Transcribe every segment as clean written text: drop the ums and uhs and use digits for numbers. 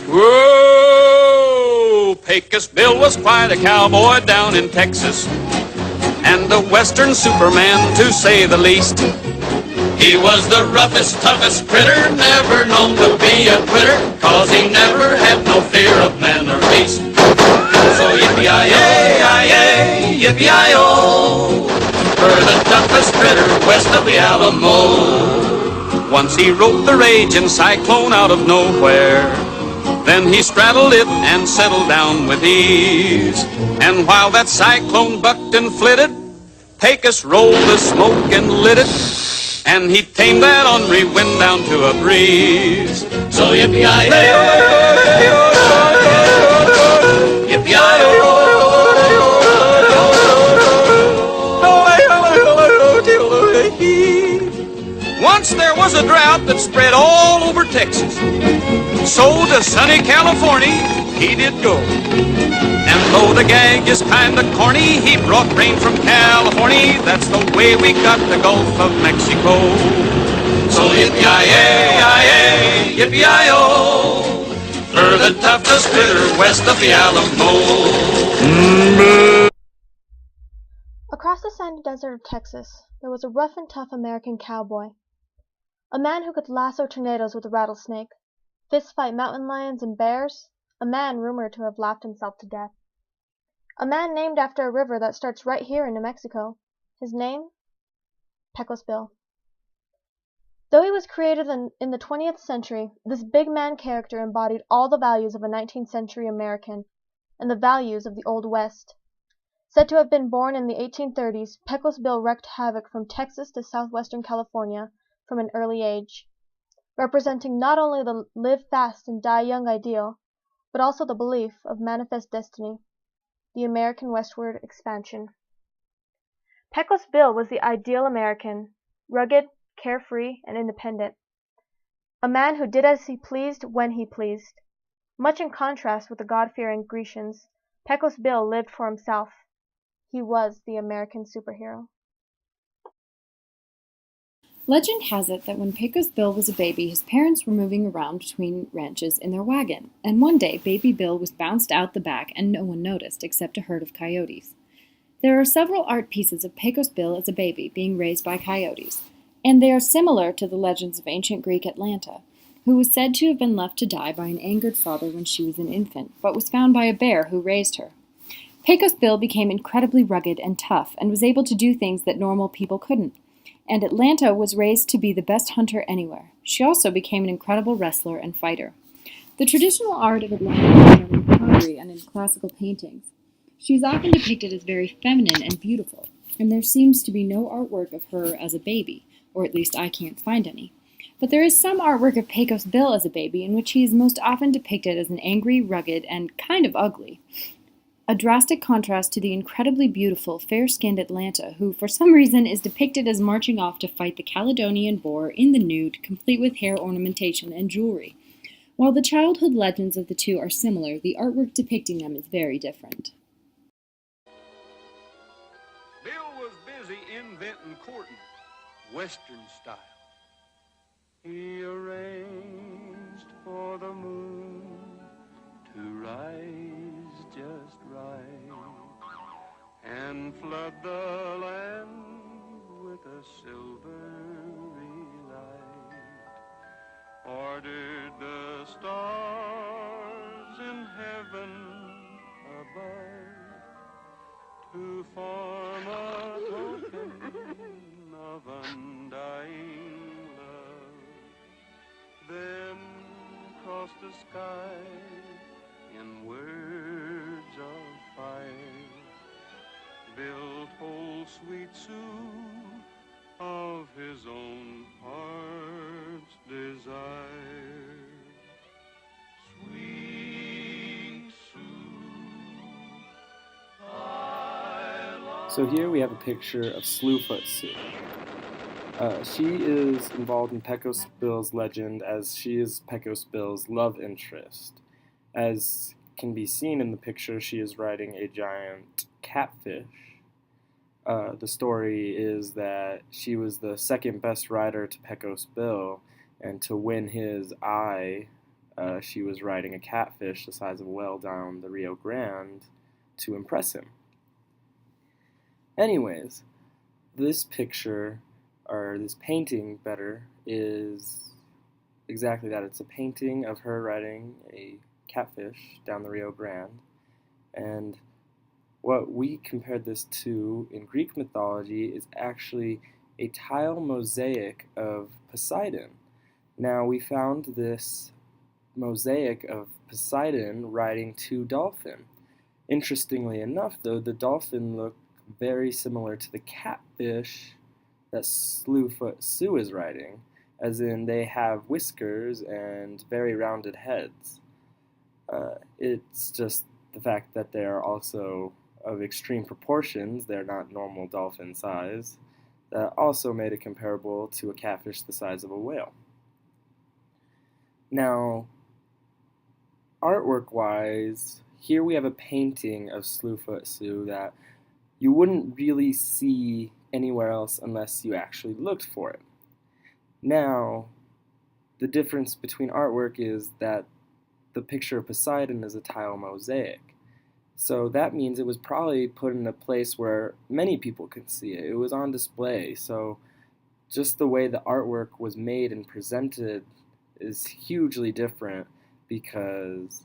Whoa! Pecos Bill was quite a cowboy down in Texas, and a western superman, to say the least. He was the roughest, toughest critter, never known to be a quitter, 'cause he never had no fear of man or beast. So yippee-yi-yi, yippee-yi-o, for the toughest critter west of the Alamo. Once he rode the raging cyclone out of nowhere, then he straddled it and settled down with ease. And while that cyclone bucked and flitted, Pecos rolled the smoke and lit it, and he tamed that ornery wind down to a breeze. So yippee-yi-yi, yippee-yi-yi. Once there was a drought that spread all over Texas, so to sunny California he did go. And though the gag is kinda corny, he brought rain from California. That's the way we got the Gulf of Mexico. So yippee-yi-yi, yippee-yi-o, for the toughest critter west of the Alamo. Across the sandy desert of Texas, there was a rough and tough American cowboy. A man who could lasso tornadoes with a rattlesnake, fist-fight mountain lions and bears, a man rumored to have laughed himself to death. A man named after a river that starts right here in New Mexico. His name? Pecos Bill. Though he was created in the 20th century, this big man character embodied all the values of a 19th century American and the values of the Old West. Said to have been born in the 1830s, Pecos Bill wreaked havoc from Texas to southwestern California from an early age, representing not only the live fast and die young ideal, but also the belief of manifest destiny, the American westward expansion. Pecos Bill was the ideal American, rugged, carefree, and independent. A man who did as he pleased when he pleased. Much in contrast with the God-fearing Grecians, Pecos Bill lived for himself. He was the American superhero. Legend has it that when Pecos Bill was a baby, his parents were moving around between ranches in their wagon, and one day baby Bill was bounced out the back and no one noticed except a herd of coyotes. There are several art pieces of Pecos Bill as a baby being raised by coyotes, and they are similar to the legends of ancient Greek Atlanta, who was said to have been left to die by an angered father when she was an infant, but was found by a bear who raised her. Pecos Bill became incredibly rugged and tough and was able to do things that normal people couldn't. And Atlanta was raised to be the best hunter anywhere. She also became an incredible wrestler and fighter. The traditional art of Atlanta is found in pottery and in classical paintings. She is often depicted as very feminine and beautiful, and there seems to be no artwork of her as a baby, or at least I can't find any. But there is some artwork of Pecos Bill as a baby in which he is most often depicted as an angry, rugged, and kind of ugly. A drastic contrast to the incredibly beautiful, fair-skinned Atlanta, who for some reason is depicted as marching off to fight the Caledonian boar in the nude, complete with hair ornamentation and jewelry. While the childhood legends of the two are similar, the artwork depicting them is very different. Bill was busy inventing courting, Western style. He arranged for the moon to rise just right and flood the land with a silvery light. Ordered the stars in heaven above to form a token of undying love. Then crossed the sky in words of fire, Bill told sweet Sue of his own heart's desire. Sweet Sue, I love. So here we have a picture of Slewfoot Sue. She is involved in Pecos Bill's legend as she is Pecos Bill's love interest. As can be seen in the picture, she is riding a giant catfish. The story is that she was the second best rider to Pecos Bill, and to win his eye, she was riding a catfish the size of a whale down the Rio Grande to impress him. Anyways, this picture, or this painting better, is exactly that. It's a painting of her riding a catfish down the Rio Grande, and what we compared this to in Greek mythology is actually a tile mosaic of Poseidon. Now, we found this mosaic of Poseidon riding two dolphins. Interestingly enough, though, the dolphin look very similar to the catfish that Slewfoot Sue is riding, as in they have whiskers and very rounded heads. It's just the fact that they are also of extreme proportions, they're not normal dolphin size, that also made it comparable to a catfish the size of a whale. Now, artwork-wise, here we have a painting of Slewfoot Sue that you wouldn't really see anywhere else unless you actually looked for it. Now, the difference between artwork is that the picture of Poseidon is a tile mosaic. So that means it was probably put in a place where many people could see it. It was on display, so just the way the artwork was made and presented is hugely different, because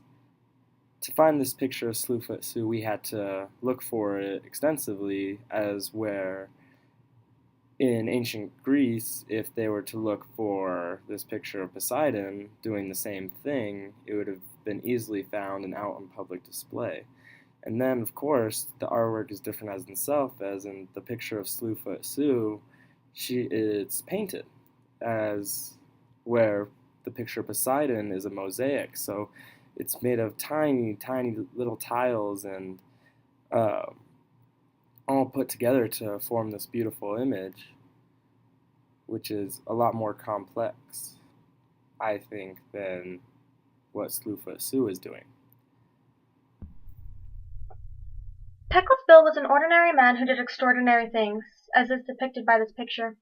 to find this picture of Slewfoot Sue, we had to look for it extensively, as where in ancient Greece, if they were to look for this picture of Poseidon doing the same thing, it would have been easily found and out on public display. And then, of course, the artwork is different as in itself, as in the picture of Slewfoot Sue, it's painted, as where the picture of Poseidon is a mosaic. So it's made of tiny, tiny little tiles and all put together to form this beautiful image, which is a lot more complex, I think, than what Slewfoot Sue is doing. Pecos Bill was an ordinary man who did extraordinary things, as is depicted by this picture.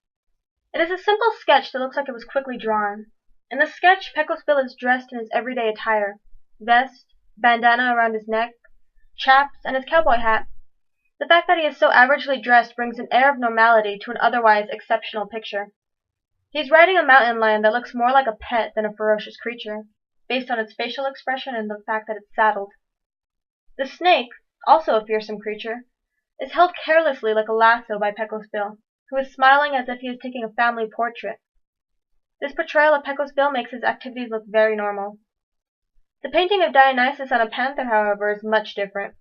It is a simple sketch that looks like it was quickly drawn. In the sketch, Pecos Bill is dressed in his everyday attire: vest, bandana around his neck, chaps, and his cowboy hat. The fact that he is so averagely dressed brings an air of normality to an otherwise exceptional picture. He's riding a mountain lion that looks more like a pet than a ferocious creature, based on its facial expression and the fact that it's saddled. The snake, also a fearsome creature, is held carelessly like a lasso by Pecos Bill, who is smiling as if he is taking a family portrait. This portrayal of Pecos Bill makes his activities look very normal. The painting of Dionysus on a panther, however, is much different.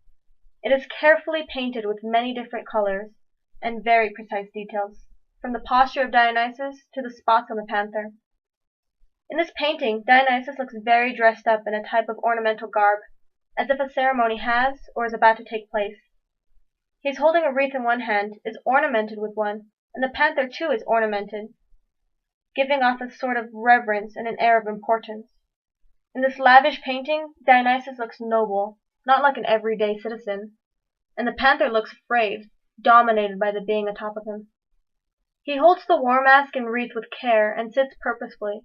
It is carefully painted with many different colors and very precise details, from the posture of Dionysus to the spots on the panther. In this painting, Dionysus looks very dressed up in a type of ornamental garb, as if a ceremony has or is about to take place. He is holding a wreath in one hand, is ornamented with one, and the panther too is ornamented, giving off a sort of reverence and an air of importance. In this lavish painting, Dionysus looks noble, not like an everyday citizen, and the panther looks afraid, dominated by the being atop of him. He holds the war mask and wreath with care and sits purposefully.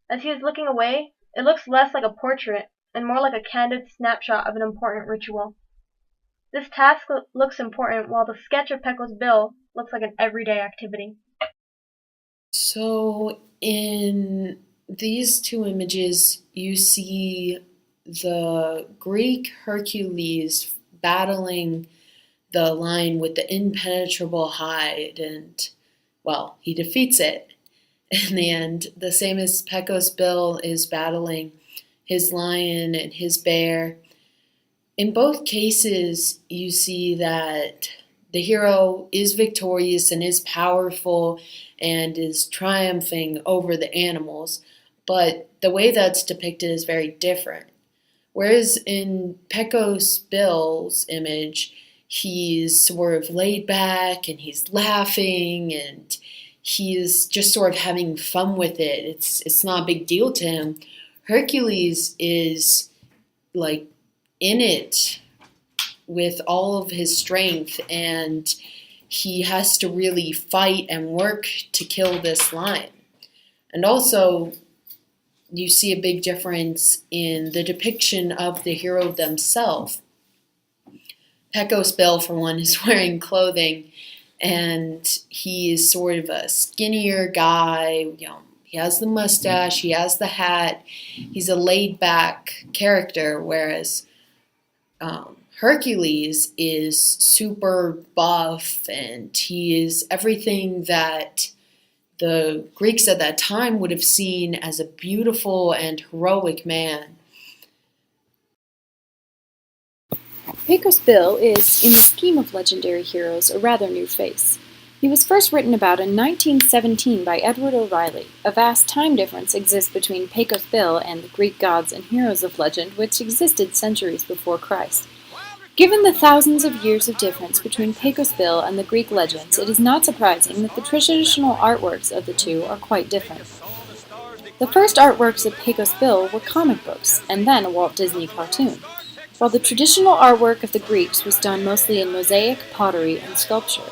As he is looking away, it looks less like a portrait and more like a candid snapshot of an important ritual. This task looks important, while the sketch of Pecos Bill looks like an everyday activity. So in these two images, you see the Greek Hercules battling the lion with the impenetrable hide, and, well, he defeats it in the end. The same as Pecos Bill is battling his lion and his bear. In both cases, you see that the hero is victorious and is powerful and is triumphing over the animals, but the way that's depicted is very different. Whereas in Pecos Bill's image, he's sort of laid back and he's laughing and he's just sort of having fun with it. It's not a big deal to him. Hercules is like in it with all of his strength, and he has to really fight and work to kill this lion. And also, you see a big difference in the depiction of the hero themselves. Pecos Bill, for one, is wearing clothing, and he is sort of a skinnier guy. He has the mustache, he has the hat. He's a laid-back character, whereas Hercules is super buff, and he is everything that the Greeks at that time would have seen as a beautiful and heroic man. Pecos Bill is, in the scheme of legendary heroes, a rather new face. He was first written about in 1917 by Edward O'Reilly. A vast time difference exists between Pecos Bill and the Greek gods and heroes of legend which existed centuries before Christ. Given the thousands of years of difference between Pecos Bill and the Greek legends, it is not surprising that the traditional artworks of the two are quite different. The first artworks of Pecos Bill were comic books, and then a Walt Disney cartoon, while the traditional artwork of the Greeks was done mostly in mosaic, pottery, and sculpture.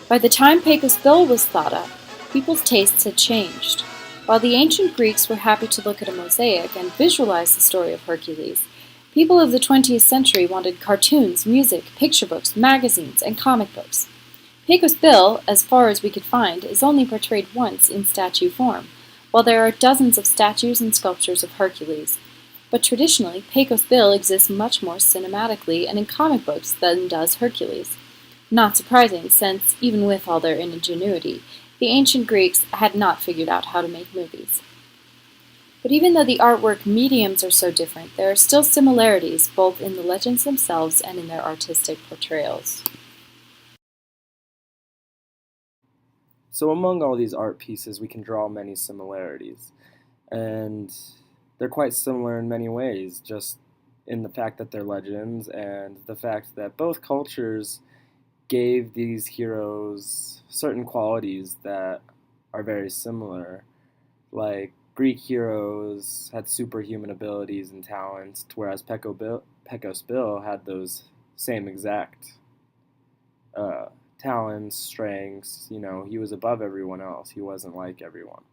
By the time Pecos Bill was thought up, people's tastes had changed. While the ancient Greeks were happy to look at a mosaic and visualize the story of Hercules, people of the 20th century wanted cartoons, music, picture books, magazines, and comic books. Pecos Bill, as far as we could find, is only portrayed once in statue form, while there are dozens of statues and sculptures of Hercules. But traditionally, Pecos Bill exists much more cinematically and in comic books than does Hercules. Not surprising, since, even with all their ingenuity, the ancient Greeks had not figured out how to make movies. But even though the artwork mediums are so different, there are still similarities both in the legends themselves and in their artistic portrayals. So among all these art pieces, we can draw many similarities. And they're quite similar in many ways, just in the fact that they're legends and the fact that both cultures gave these heroes certain qualities that are very similar. Like, Greek heroes had superhuman abilities and talents, whereas Pecos Bill had those same exact talents, strengths. He was above everyone else. He wasn't like everyone.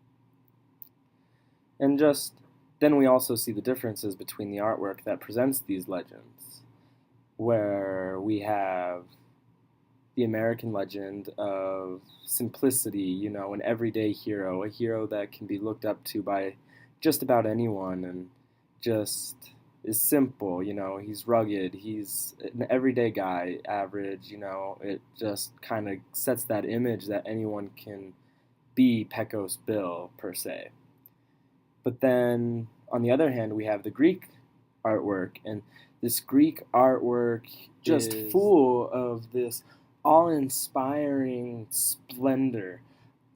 And just then we also see the differences between the artwork that presents these legends, where we have the American legend of simplicity, an everyday hero, a hero that can be looked up to by just about anyone and just is simple, he's rugged, he's an everyday guy, average, it just kind of sets that image that anyone can be Pecos Bill, per se. But then, on the other hand, we have the Greek artwork, and this Greek artwork just full of this awe-inspiring splendor.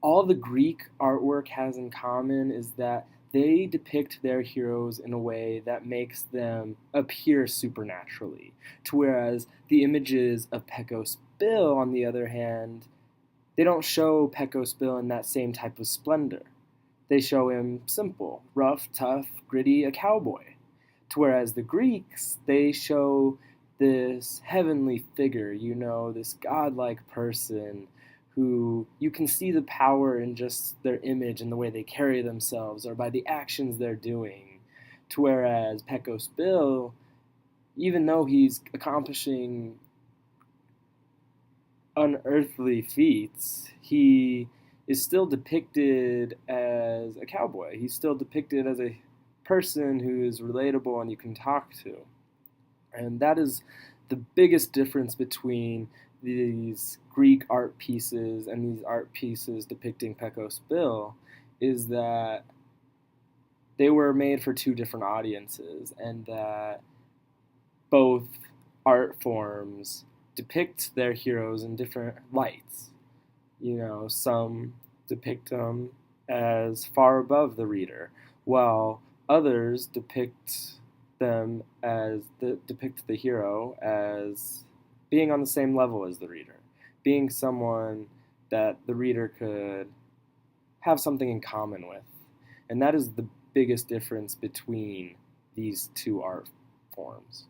All the Greek artwork has in common is that they depict their heroes in a way that makes them appear supernaturally, to whereas the images of Pecos Bill, on the other hand, they don't show Pecos Bill in that same type of splendor. They show him simple, rough, tough, gritty, a cowboy. To whereas the Greeks, they show this heavenly figure, this godlike person who you can see the power in just their image and the way they carry themselves or by the actions they're doing. To whereas Pecos Bill, even though he's accomplishing unearthly feats, he is still depicted as a cowboy. He's still depicted as a person who is relatable and you can talk to. And that is the biggest difference between these Greek art pieces and these art pieces depicting Pecos Bill, is that they were made for two different audiences, and that both art forms depict their heroes in different lights. Some depict them as far above the reader, while others depict the hero as being on the same level as the reader, being someone that the reader could have something in common with. And that is the biggest difference between these two art forms.